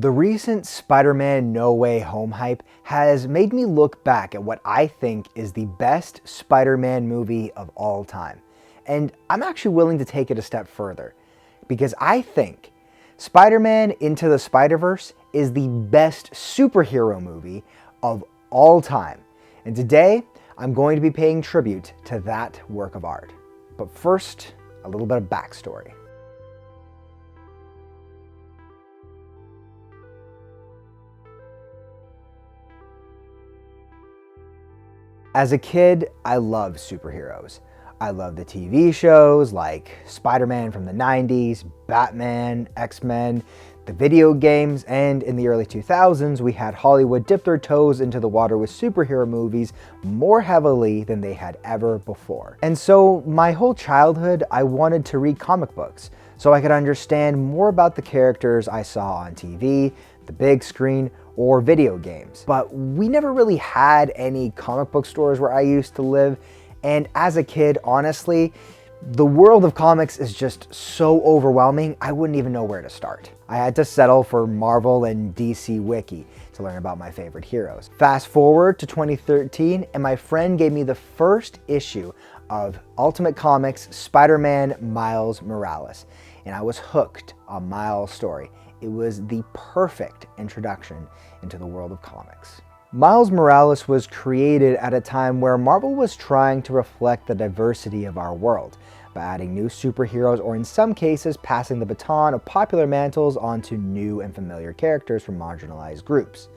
The recent Spider-Man No Way Home hype has made me look back at what I think is the best Spider-Man movie of all time. And I'm actually willing to take it a step further, because I think Spider-Man Into the Spiderverse is the best superhero movie of all time. And today, I'm going to be paying tribute to that work of art. But first, a little bit of backstory. As a kid, I loved superheroes. I loved the TV shows like Spider-Man from the 90s, Batman, X-Men, the video games, and in the early 2000s, we had Hollywood dip their toes into the water with superhero movies more heavily than they had ever before. And so my whole childhood, I wanted to read comic books so I could understand more about the characters I saw on TV, the big screen, or video games. But we never really had any comic book stores where I used to live, and as a kid, honestly, the world of comics is just so overwhelming, I wouldn't even know where to start. I had to settle for Marvel and DC Wiki to learn about my favorite heroes. Fast forward to 2013, and my friend gave me the first issue of Ultimate Comics Spider-Man Miles Morales, and I was hooked on Miles' story. It was the perfect introduction into the world of comics. Miles Morales was created at a time where Marvel was trying to reflect the diversity of our world by adding new superheroes, or in some cases passing the baton of popular mantles onto new and familiar characters from marginalized groups.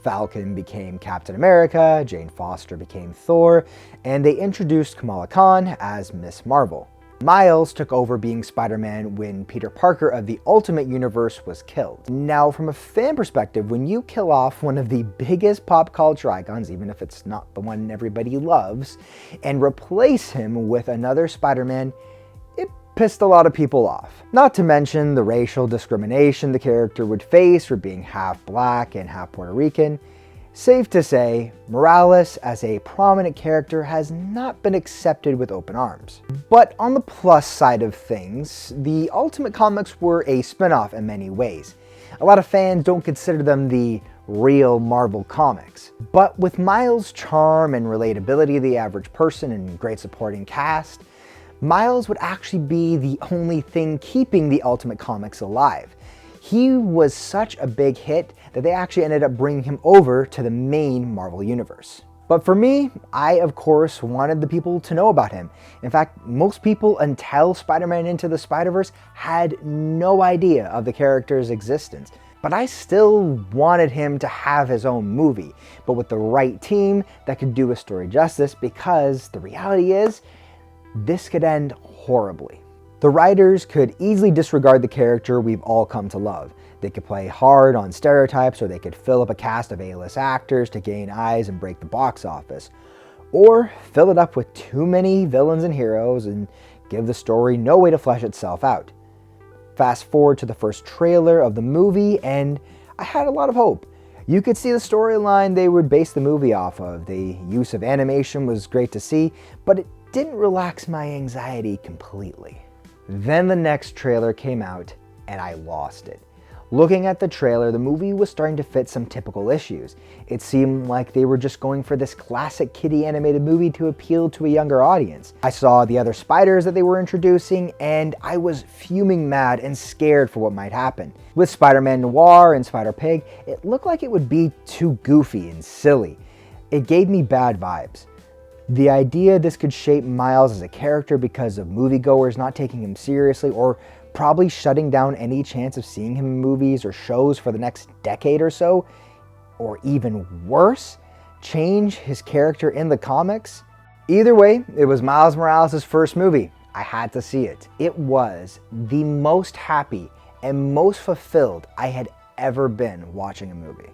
Falcon became Captain America, Jane Foster became Thor, and they introduced Kamala Khan as Miss Marvel. Miles took over being Spider-Man when Peter Parker of the Ultimate Universe was killed. Now, from a fan perspective, when you kill off one of the biggest pop culture icons, even if it's not the one everybody loves, and replace him with another Spider-Man, it pissed a lot of people off. Not to mention the racial discrimination the character would face for being half black and half Puerto Rican. Safe to say, Morales as a prominent character has not been accepted with open arms. But on the plus side of things, the Ultimate Comics were a spin-off in many ways. A lot of fans don't consider them the real Marvel comics. But with Miles' charm and relatability of the average person and great supporting cast, Miles would actually be the only thing keeping the Ultimate Comics alive. He was such a big hit that they actually ended up bringing him over to the main Marvel Universe. But for me, I of course wanted the people to know about him. In fact, most people until Spider-Man Into the Spider-Verse had no idea of the character's existence. But I still wanted him to have his own movie, but with the right team that could do a story justice, because the reality is, this could end horribly. The writers could easily disregard the character we've all come to love. They could play hard on stereotypes, or they could fill up a cast of A-list actors to gain eyes and break the box office. Or fill it up with too many villains and heroes and give the story no way to flesh itself out. Fast forward to the first trailer of the movie, and I had a lot of hope. You could see the storyline they would base the movie off of. The use of animation was great to see, but it didn't relax my anxiety completely. Then the next trailer came out, and I lost it. Looking at the trailer, the movie was starting to fit some typical issues. It seemed like they were just going for this classic kiddie animated movie to appeal to a younger audience. I saw the other spiders that they were introducing, and I was fuming mad and scared for what might happen. With Spider-Man Noir and Spider-Pig, it looked like it would be too goofy and silly. It gave me bad vibes. The idea this could shape Miles as a character because of moviegoers not taking him seriously, or probably shutting down any chance of seeing him in movies or shows for the next decade or so, or even worse, change his character in the comics. Either way, it was Miles Morales' first movie. I had to see it. It was the most happy and most fulfilled I had ever been watching a movie.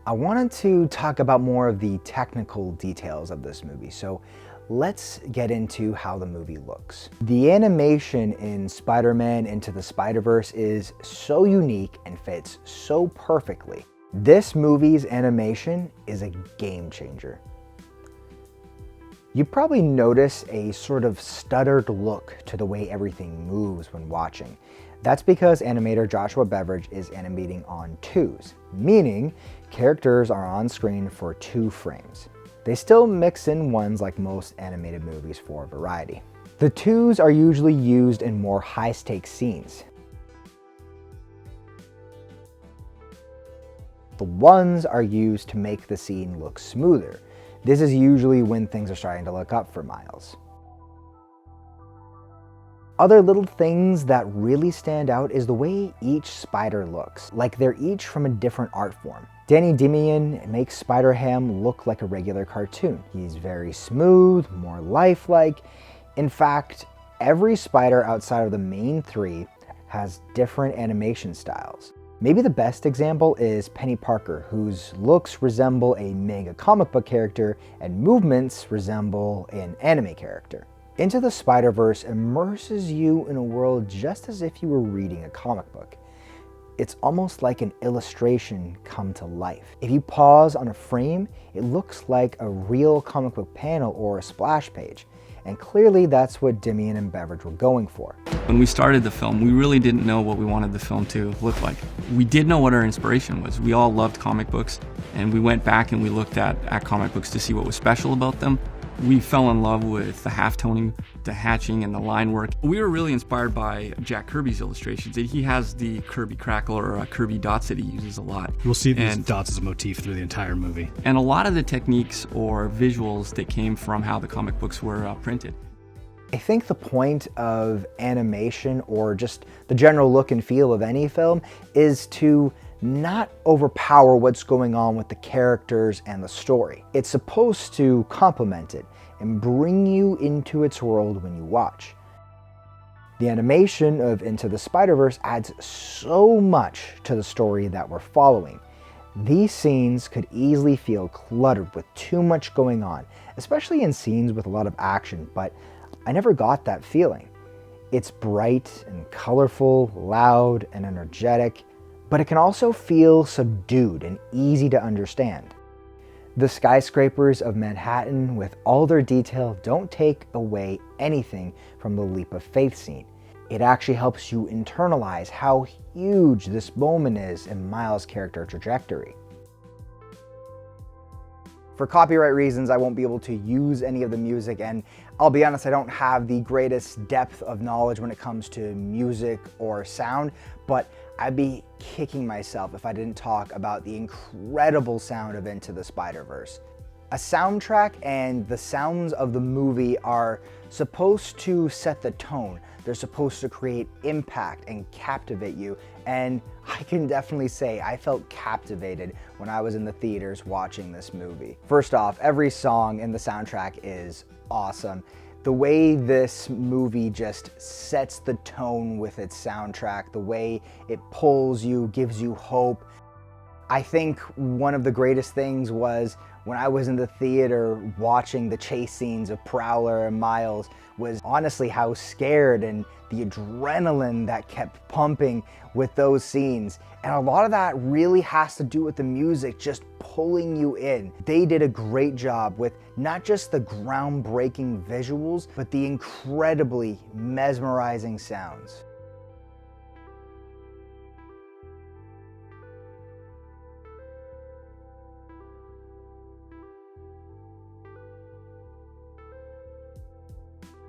I wanted to talk about more of the technical details of this movie, so let's get into how the movie looks. The animation in Spider-Man Into the Spider-Verse is so unique and fits so perfectly. This movie's animation is a game changer. You probably notice a sort of stuttered look to the way everything moves when watching. That's because animator Joshua Beveridge is animating on twos, meaning characters are on screen for 2 frames. They still mix in ones like most animated movies for variety. The twos are usually used in more high-stakes scenes. The ones are used to make the scene look smoother. This is usually when things are starting to look up for Miles. Other little things that really stand out is the way each spider looks, like they're each from a different art form. Danny Demian makes Spider-Ham look like a regular cartoon. He's very smooth, more lifelike. In fact, every spider outside of the main 3 has different animation styles. Maybe the best example is Penny Parker, whose looks resemble a manga comic book character and movements resemble an anime character. Into the Spider-Verse immerses you in a world just as if you were reading a comic book. It's almost like an illustration come to life. If you pause on a frame, it looks like a real comic book panel or a splash page. And clearly that's what Demian and Beveridge were going for. When we started the film, we really didn't know what we wanted the film to look like. We did know what our inspiration was. We all loved comic books, and we went back and we looked at comic books to see what was special about them. We fell in love with the half-toning, the hatching, and the line work. We were really inspired by Jack Kirby's illustrations. He has the Kirby crackle or Kirby dots that he uses a lot. We'll see these dots as a motif through the entire movie. And a lot of the techniques or visuals that came from how the comic books were printed. I think the point of animation, or just the general look and feel of any film, is to not overpower what's going on with the characters and the story. It's supposed to complement it and bring you into its world when you watch. The animation of Into the Spider-Verse adds so much to the story that we're following. These scenes could easily feel cluttered with too much going on, especially in scenes with a lot of action, but I never got that feeling. It's bright and colorful, loud and energetic, but it can also feel subdued and easy to understand. The skyscrapers of Manhattan, with all their detail, don't take away anything from the leap of faith scene. It actually helps you internalize how huge this moment is in Miles' character trajectory. For copyright reasons, I won't be able to use any of the music, and I'll be honest, I don't have the greatest depth of knowledge when it comes to music or sound, but I'd be kicking myself if I didn't talk about the incredible sound of Into the Spider-Verse. A soundtrack and the sounds of the movie are supposed to set the tone. They're supposed to create impact and captivate you, and I can definitely say I felt captivated when I was in the theaters watching this movie. First off, every song in the soundtrack is awesome. The way this movie just sets the tone with its soundtrack, the way it pulls you, gives you hope. I think one of the greatest things was when I was in the theater watching the chase scenes of Prowler and Miles was honestly how scared and the adrenaline that kept pumping with those scenes. And a lot of that really has to do with the music just pulling you in. They did a great job with not just the groundbreaking visuals, but the incredibly mesmerizing sounds.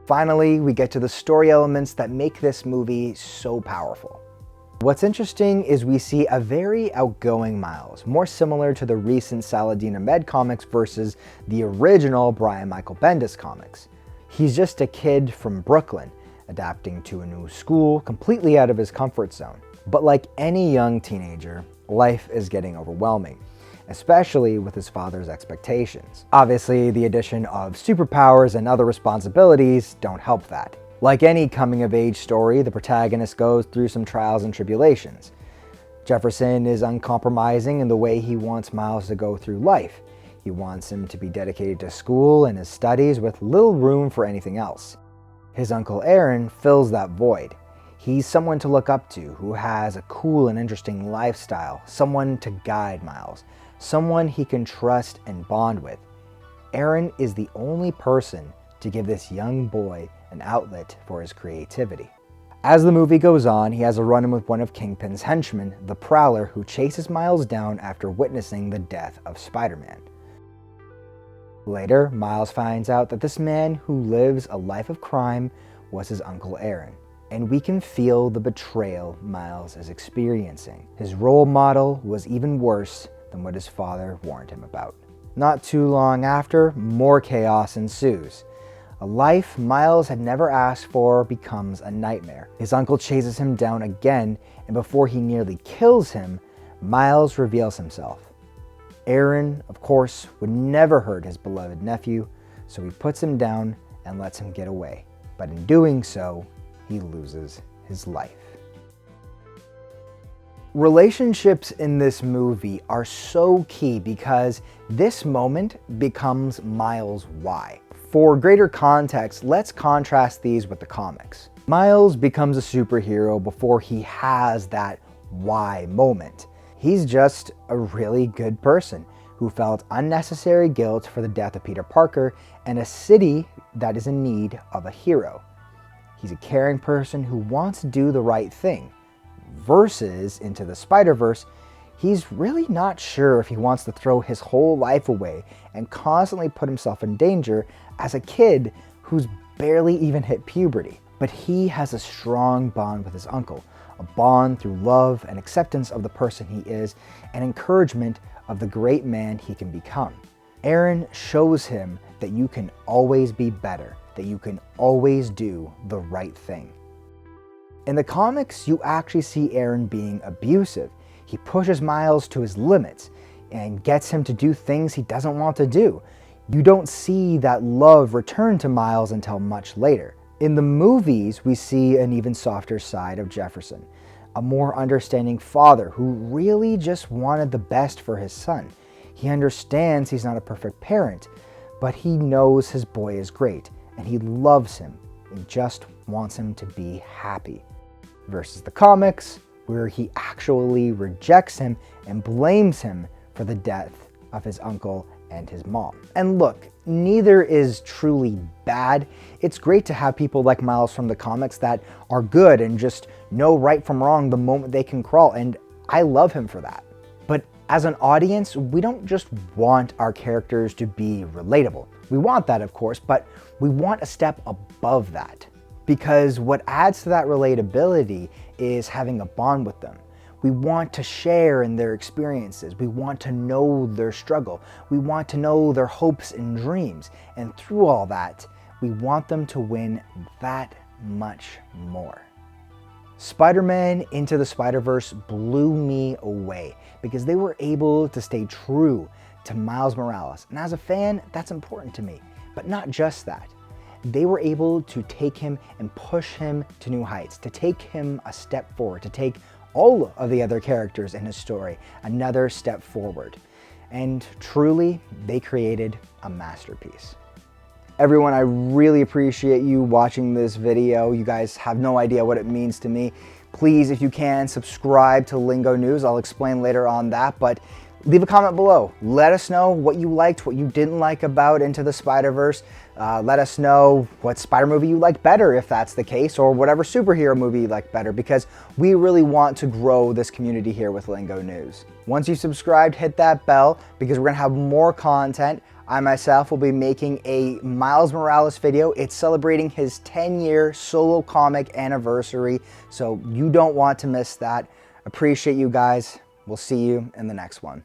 Finally, we get to the story elements that make this movie so powerful. What's interesting is we see a very outgoing Miles, more similar to the recent Saladin Ahmed comics versus the original Brian Michael Bendis comics. He's just a kid from Brooklyn, adapting to a new school, completely out of his comfort zone. But like any young teenager, life is getting overwhelming, especially with his father's expectations. Obviously, the addition of superpowers and other responsibilities don't help that. Like any coming-of-age story, the protagonist goes through some trials and tribulations. Jefferson is uncompromising in the way he wants Miles to go through life. He wants him to be dedicated to school and his studies with little room for anything else. His uncle Aaron fills that void. He's someone to look up to, who has a cool and interesting lifestyle, someone to guide Miles, someone he can trust and bond with. Aaron is the only person to give this young boy an outlet for his creativity. As the movie goes on, he has a run-in with one of Kingpin's henchmen, the Prowler, who chases Miles down after witnessing the death of Spider-Man. Later, Miles finds out that this man who lives a life of crime was his Uncle Aaron, and we can feel the betrayal Miles is experiencing. His role model was even worse than what his father warned him about. Not too long after, more chaos ensues. A life Miles had never asked for becomes a nightmare. His uncle chases him down again, and before he nearly kills him, Miles reveals himself. Aaron, of course, would never hurt his beloved nephew, so he puts him down and lets him get away. But in doing so, he loses his life. Relationships in this movie are so key because this moment becomes Miles' why. For greater context, let's contrast these with the comics. Miles becomes a superhero before he has that why moment. He's just a really good person who felt unnecessary guilt for the death of Peter Parker and a city that is in need of a hero. He's a caring person who wants to do the right thing. Versus Into the Spiderverse, he's really not sure if he wants to throw his whole life away and constantly put himself in danger as a kid who's barely even hit puberty. But he has a strong bond with his uncle, a bond through love and acceptance of the person he is and encouragement of the great man he can become. Aaron shows him that you can always be better, that you can always do the right thing. In the comics, you actually see Aaron being abusive. He pushes Miles to his limits and gets him to do things he doesn't want to do. You don't see that love return to Miles until much later. In the movies, we see an even softer side of Jefferson, a more understanding father who really just wanted the best for his son. He understands he's not a perfect parent, but he knows his boy is great and he loves him and just wants him to be happy. Versus the comics, where he actually rejects him and blames him for the death of his uncle and his mom. And look, neither is truly bad. It's great to have people like Miles from the comics that are good and just know right from wrong the moment they can crawl, and I love him for that. But as an audience, we don't just want our characters to be relatable. We want that, of course, but we want a step above that. Because what adds to that relatability is having a bond with them. We want to share in their experiences. We want to know their struggle. We want to know their hopes and dreams. And through all that, we want them to win that much more. Spider-Man Into the Spider-Verse blew me away because they were able to stay true to Miles Morales. And as a fan, that's important to me. But not just that. They were able to take him and push him to new heights, to take him a step forward, to take all of the other characters in his story another step forward. And truly, they created a masterpiece. Everyone, I really appreciate you watching this video. You guys have no idea what it means to me. Please, if you can, subscribe to Lingo News. I'll explain later on that, but leave a comment below. Let us know what you liked, what you didn't like about Into the Spider-Verse. Let us know what Spider movie you like better, if that's the case, or whatever superhero movie you like better, because we really want to grow this community here with Lingo News. Once you've subscribed, hit that bell, because we're gonna have more content. I myself will be making a Miles Morales video. It's celebrating his 10-year solo comic anniversary, so you don't want to miss that. Appreciate you guys. We'll see you in the next one.